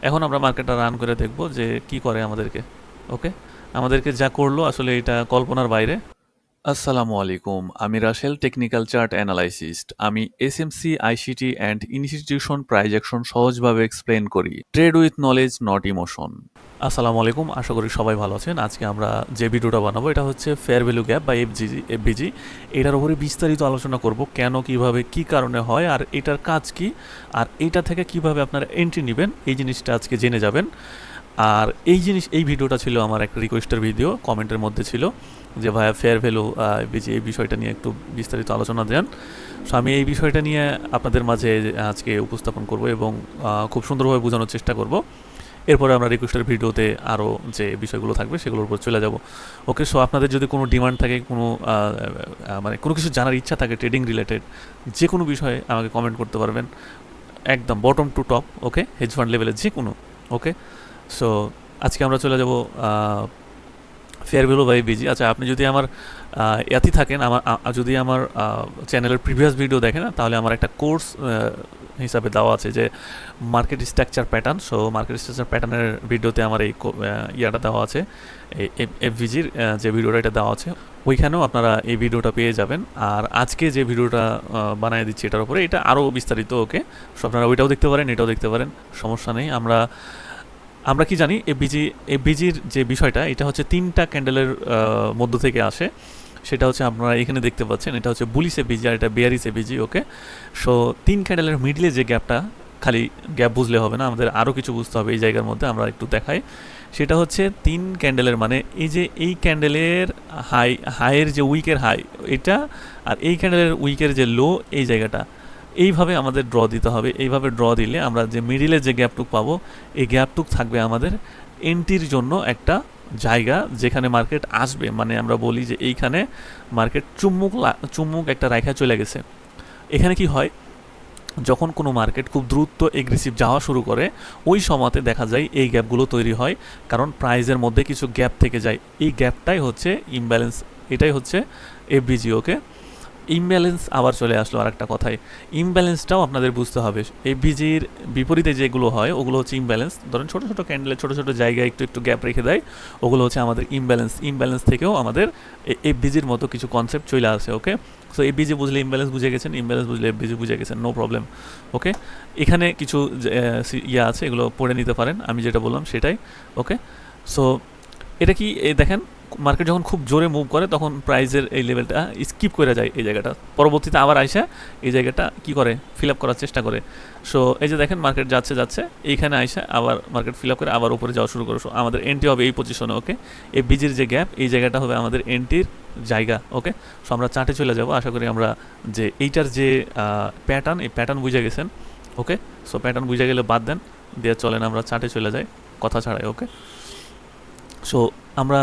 এখন আমরা মার্কেটটা রান করে দেখব যে কি করে আমাদেরকে। ওকে, আমাদেরকে যা করলো আসলে এটা কল্পনার বাইরে। আসসালামু আলাইকুম, আমি রাসেল, টেকনিক্যাল চার্ট অ্যানালাইসিস্ট। আমি SMC, ICT and institution prize action সহজভাবে এক্সপ্লেন করি। Trade with knowledge, not emotion. আসসালামু আলাইকুম, আশা করি সবাই ভালো আছেন। আজকে আমরা যে ভিডিওটা বানাবো এটা হচ্ছে ফেয়ার ভ্যালু গ্যাপ বা এফবিজি। এটার উপরে বিস্তারিত আলোচনা করব, কেন, কিভাবে, কি কারণে হয়, আর এটার কাজ কি, আর এটা থেকে কিভাবে আপনারা এন্ট্রি নেবেন, এই জিনিসটা আজকে জেনে যাবেন। আর এই ভিডিওটা ছিল আমার একটা রিকোয়েস্টের ভিডিও, কমেন্টের মধ্যে ছিল যে ভাইয়া ফেয়ার ভ্যালু এই বিষয়টা নিয়ে একটু বিস্তারিত আলোচনা দেন। সো আমি এই বিষয়টা নিয়ে আপনাদের মাঝে আজকে উপস্থাপন করব এবং খুব সুন্দরভাবে বোঝানোর চেষ্টা করব। এরপরে আমরা রিকোয়েস্টের ভিডিওতে আরও যে বিষয়গুলো থাকবে সেগুলোর উপর চলে যাব। ওকে, সো আপনাদের যদি কোনো ডিমান্ড থাকে, কোনো মানে কোনো কিছু জানার ইচ্ছা থাকে ট্রেডিং রিলেটেড, যে কোনো বিষয়ে আমাকে কমেন্ট করতে পারবেন, একদম bottom to top. Okay, hedge fund লেভেলের যে কোনো। ওকে, সো আজকে আমরা চলে যাব ফেয়ার ভ্যালু বাই বিজি। আচ্ছা, আপনি যদি আমার ইয়াতি থাকেন, যদি আমার চ্যানেলের প্রিভিয়াস ভিডিও দেখেন, তাহলে আমার একটা কোর্স হিসাবে দেওয়া আছে যে market structure pattern. So market structure প্যাটার্নের ভিডিওতে আমার এই ইয়াটা দেওয়া আছে, এই এফভিজির যে ভিডিওটা এটা দেওয়া আছে, ওইখানেও আপনারা এই ভিডিওটা পেয়ে যাবেন। আর আজকে যে ভিডিওটা বানিয়ে দিচ্ছি এটার উপরে, এটা আরও বিস্তারিত। ওকে, সো আপনারা ওইটাও দেখতে পারেন, এটাও দেখতে পারেন, সমস্যা নেই। আমরা কি জানি, এফবিজির যে বিষয়টা, এটা হচ্ছে তিনটা ক্যান্ডেলের মধ্য থেকে আসে। সেটা হচ্ছে আপনারা এখানে দেখতে পাচ্ছেন, এটা হচ্ছে বুলিশ এফবিজি আর এটা বেয়ারিশ এফবিজি। ওকে, সো তিন ক্যান্ডেলের মিডলে যে গ্যাপটা, খালি গ্যাপ বুঝলে হবে না, আমাদের আরও কিছু বুঝতে হবে এই জায়গার মধ্যে। আমরা একটু দেখাই, সেটা হচ্ছে তিন ক্যান্ডেলের মানে এই যে এই ক্যান্ডেলের হাইয়ের যে উইকের হাই এটা, আর এই ক্যান্ডেলের উইকের যে লো, এই জায়গাটা এইভাবে আমাদের ড্র দিতে হবে। এইভাবে ড্র দিলে আমরা যে মিডিলে যে গ্যাপটুক পাবো, এই গ্যাপটুক থাকবে আমাদের এন্ট্রির জন্য একটা জায়গা, যেখানে মার্কেট আসবে। মানে আমরা বলি যে এইখানে মার্কেট চুম্বুক একটা রেখা চলে গেছে। এখানে কি হয়, যখন কোনো মার্কেট খুব দ্রুত এগ্রেসিভ যাওয়া শুরু করে, ওই সময়তে দেখা যায় এই গ্যাপগুলো তৈরি হয়, কারণ প্রাইজের মধ্যে কিছু গ্যাপ থেকে যায়। এই গ্যাপটাই হচ্ছে ইমব্যালেন্স, এটাই হচ্ছে এফবিজি। ওকে, ইমব্যালেন্স আবার চলে আসলো আর একটা কথায়, ইমব্যালেন্সটাও আপনাদের বুঝতে হবে। এফবিজির বিপরীতে যেগুলো হয় ওগুলো হচ্ছে ইমব্যালেন্স। ধরেন ছোটো ছোটো ক্যান্ডেলে ছোটো ছোটো জায়গায় একটু একটু গ্যাপ রেখে দেয়, ওগুলো হচ্ছে আমাদের ইমব্যালেন্স। ইমব্যালেন্স থেকেও আমাদের এফবিজির মতো কিছু কনসেপ্ট চলে আসে। ওকে, সো এফবিজি বুঝলে ইমব্যালেন্স বুঝে গেছেন, ইমব্যালেন্স বুঝলে এফবিজি বুঝে গেছেন, নো প্রবলেম। ওকে, এখানে কিছু ইয়ে আছে, এগুলো পড়ে নিতে পারেন, আমি যেটা বললাম সেটাই। ওকে, সো এটা কি, দেখেন মার্কেট যখন খুব জোরে মুভ করে তখন প্রাইজের এই লেভেলটা স্কিপ করে যায়, এই জায়গাটা পরবর্তীতে আবার আইসা এই জায়গাটা কি করে, ফিল আপ করার চেষ্টা করে। সো এই যে দেখেন মার্কেট যাচ্ছে এইখানে আইসা আবার মার্কেট ফিল আপ করে আবার উপরে যাওয়া শুরু করে। সো আমাদের এন্ট্রি হবে এই পজিশনে। ওকে, এই বিজির যে গ্যাপ, এই জায়গাটা হবে আমাদের এন্ট্রির জায়গা। ওকে, সো আমরা চার্টে চলে যাব। আশা করি আমরা যে এইটার যে প্যাটার্ন, এই প্যাটার্ন বুঝে গেছেন। ওকে, সো প্যাটার্ন বুঝে গেলে বাদ দেন, দিয়ে চলেন আমরা চার্টে চলে যাই কথা ছাড়াই। ওকে, সো আমরা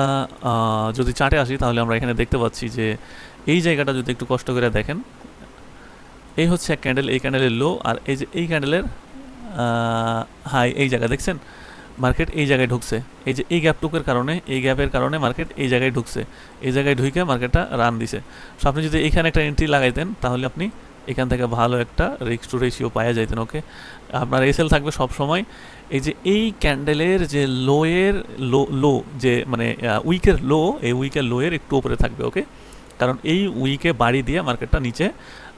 যদি চার্টে আসি, তাহলে আমরা এখানে দেখতে পাচ্ছি যে এই জায়গাটা যদি একটু কষ্ট করে দেখেন, এই হচ্ছে এক ক্যান্ডেল, এই ক্যান্ডেলের লো, আর এই যে এই ক্যান্ডেলের হাই, এই জায়গা দেখছেন মার্কেট এই জায়গায় ঢুকছে। এই যে এই গ্যাপটুকের কারণে, এই গ্যাপের কারণে মার্কেট এই জায়গায় ঢুকছে, এই জায়গায় ঢুকে মার্কেটটা রান দিছে। সো আপনি যদি এখানে একটা এন্ট্রি লাগাইতেন, তাহলে আপনি এখান থেকে ভালো একটা রিস্ক টু রেশিও পাওয়া যাইতেন। ওকে, আপনার এসএল থাকবে সব সময় এই যে এই ক্যান্ডেলের যে লো যে মানে উইকের লো, এই উইকের লোয়ের একটু উপরে থাকবে। ওকে, কারণ এই উইকে বাড়ি দিয়ে মার্কেটটা নিচে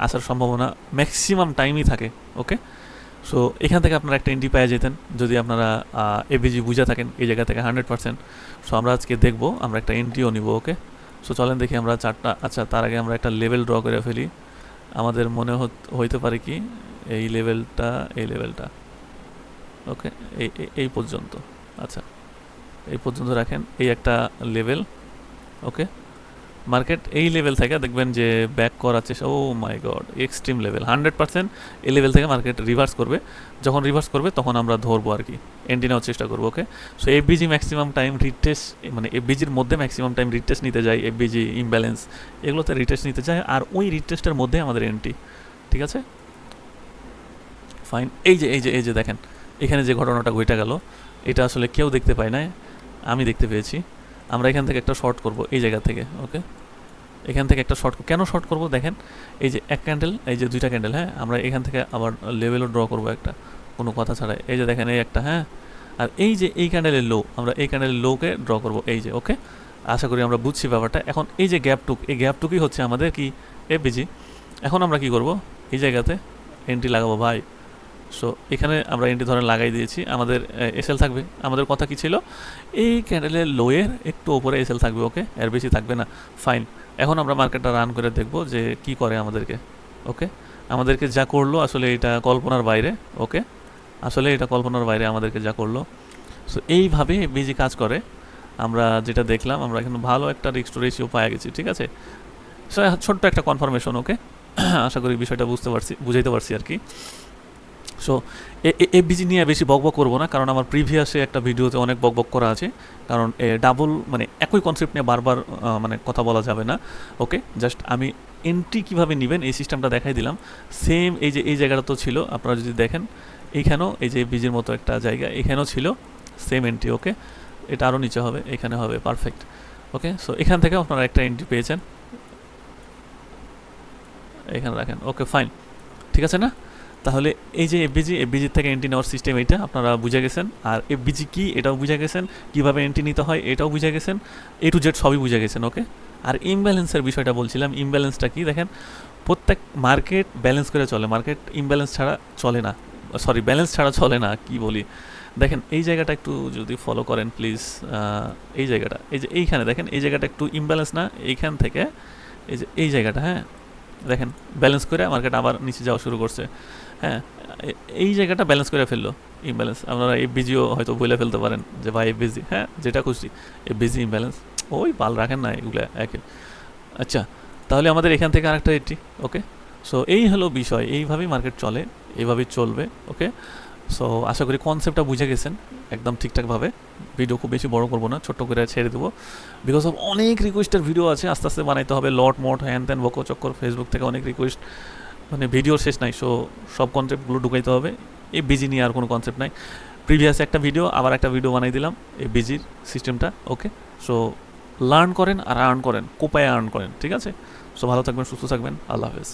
আসার সম্ভাবনা ম্যাক্সিমাম টাইমই থাকে। ওকে, সো এখান থেকে আপনারা একটা এন্ট্রি পেয়ে যেতেন যদি আপনারা এফবিজি বুঝে থাকেন এই জায়গা থেকে 100%। সো আমরা আজকে দেখবো, আমরা একটা এন্ট্রিও নিব। ওকে, সো চলেন দেখি আমরা চারটা। আচ্ছা, তার আগে আমরা একটা লেভেল ড্র করে ফেলি। আমাদের মনে হইতে পারে কি এই লেভেলটা। ওকে, এই পর্যন্ত। আচ্ছা, এই পর্যন্ত রাখেন, এই একটা লেভেল। ওকে, মার্কেট এই লেভেল থেকে দেখবেন যে ব্যাক করার চেষ্টা, ও মাই গড, এক্সট্রিম লেভেল 100%। এই লেভেল থেকে মার্কেট রিভার্স করবে, যখন রিভার্স করবে তখন আমরা ধরবো আর কি, এন্ট্রি নেওয়ার চেষ্টা করবো। Okay, so FBG maximum time retest, মানে এফবিজির মধ্যে ম্যাক্সিমাম টাইম রিটেস্ট নিতে যায়, এফবিজি ইমব্যালেন্স এগুলোতে রিটেস্ট নিতে যায়, আর ওই রিটেস্টের মধ্যে আমাদের এন্ট্রি। ঠিক আছে, ফাইন। এই যে দেখেন এখানে যে ঘটনাটা ঘটে গেল, এটা আসলে কেউ দেখতে পায় না, আমি দেখতে পেয়েছি। আমরা এখান থেকে একটা শর্ট করব এই জায়গা থেকে। ওকে, এখান থেকে একটা শর্ট, কেন শর্ট করব দেখেন, এই যে এক ক্যান্ডেল, এই যে দুইটা ক্যান্ডেল, হ্যাঁ, আমরা এখান থেকে আবার লেভেলও ড্র করব একটা, কোনো কথা ছাড়াই। এই যে দেখেন এই একটা, হ্যাঁ, আর এই যে এই ক্যান্ডেলের লো, আমরা এই ক্যান্ডেলের লোকে ড্র করব এই যে। ওকে, আশা করি আমরা বুঝছি ব্যাপারটা। এখন এই যে গ্যাপটুক, এই গ্যাপটুকুই হচ্ছে আমাদের কি এফবিজি। এখন আমরা কি করব, এই জায়গাতে এন্ট্রি লাগাবো ভাই। সো এখানে আমরা এন্ট্রি ধরে লাগাই দিয়েছি, আমাদের এসএল থাকবে। আমাদের কথা কি ছিল, এই ক্যান্ডেলের লোয়ের একটু ওপরে এসএল থাকবে। ওকে, এর বেশি থাকবে না। ফাইন। এখন আমরা মার্কেটটা রান করে দেখব যে কি করে আমাদেরকে। ওকে, আমাদেরকে যা করলো আসলে এটা কল্পনার বাইরে। ওকে, আসলে এটা কল্পনার বাইরে আমাদেরকে যা করলো। সো এইভাবে বিজি কাজ করে। আমরা যেটা দেখলাম, আমরা এখানে ভালো একটা রিস্ক টু রেশিও পাওয়া গেছি। ঠিক আছে, সো ছোট্ট একটা কনফার্মেশন। ওকে, আশা করি বিষয়টা বুঝাইতে পারছি আর কি। সো এফবিজি নিয়ে বেশি বকবক করবো না, কারণ আমার প্রিভিয়াসে একটা ভিডিওতে অনেক বকবক করা আছে। কারণ ডাবল মানে একই কনসেপ্ট নিয়ে বারবার মানে কথা বলা যাবে না। ওকে, জাস্ট আমি এন্ট্রি কীভাবে নেবেন এই সিস্টেমটা দেখাই দিলাম। সেম এই যে এই জায়গাটা তো ছিল, আপনারা যদি দেখেন এইখানেও এই যে এফবিজির মতো একটা জায়গা এখানেও ছিল সেম এন্ট্রি। ওকে, এটা আরও নিচে হবে, এখানে হবে, পারফেক্ট। ওকে, সো এখান থেকে আপনারা একটা এন্ট্রি পেয়েছেন, এখানে রাখেন। ওকে, ফাইন, ঠিক আছে না? তাহলে এই যে এফবিজির থেকে এন্ট্রি নেওয়ার সিস্টেম এইটা আপনারা বুঝে গেছেন। আর এফবিজি কি এটাও বুঝে গেছেন, কীভাবে এন্ট্রি নিতে হয় এটাও বুঝে গেছেন, এ টু জেড সবই বুঝে গেছেন। ওকে, আর ইমব্যালেন্সের বিষয়টা বলছিলাম। ইমব্যালেন্সটা কি দেখেন, প্রত্যেক মার্কেট ব্যালেন্স করে চলে, মার্কেট ইমব্যালেন্স ছাড়া চলে না। সরি, ব্যালেন্স ছাড়া চলে না, কি বলি। দেখেন এই জায়গাটা একটু যদি ফলো করেন প্লিজ, এই জায়গাটা, এই যে এইখানে দেখেন এই জায়গাটা একটু ইমব্যালেন্স না, এইখান থেকে এই যে এই জায়গাটা, হ্যাঁ দেখেন ব্যালেন্স করে মার্কেট আবার নিচে যাওয়া শুরু করছে। হ্যাঁ, এই জায়গাটা ব্যালেন্স করে ফেললো, ইমব্যালেন্স। আপনারা এফবিজিও হয়তো বলে ফেলতে পারেন যে ভাই এফবিজি, হ্যাঁ যেটা খুশি, এফবিজি ইমব্যালেন্স, ওই পাল রাখেন না এগুলো একে। আচ্ছা, তাহলে আমাদের এখান থেকে আরেকটা এন্ট্রি। ওকে, সো এই হলো বিষয়, এইভাবেই মার্কেট চলে, এইভাবেই চলবে। ওকে, সো আশা করি কনসেপ্টটা বুঝে গেছেন একদম ঠিকঠাকভাবে। ভিডিও খুব বেশি বড় করবো না, ছোট্ট করে ছেড়ে দেবো, বিকজ অফ অনেক রিকোয়েস্টের ভিডিও আছে, আস্তে আস্তে বানাইতে হবে। লট মট হ্যান ত্যান বকো চক্কর, ফেসবুক থেকে অনেক রিকোয়েস্ট, মানে ভিডিওর শেষ নাই। সো সব কনসেপ্টগুলো ঢুকাইতে হবে। এই বিজি নিয়ে আর কোনো কনসেপ্ট নাই। প্রিভিয়াস একটা ভিডিও, আবার একটা ভিডিও বানাই দিলাম এই বিজির সিস্টেমটা। ওকে, সো লার্ন করেন আর আর্ন করেন, কোপায় আর্ন করেন। ঠিক আছে, সো ভালো থাকবেন, সুস্থ থাকবেন, আল্লাহ হাফেজ।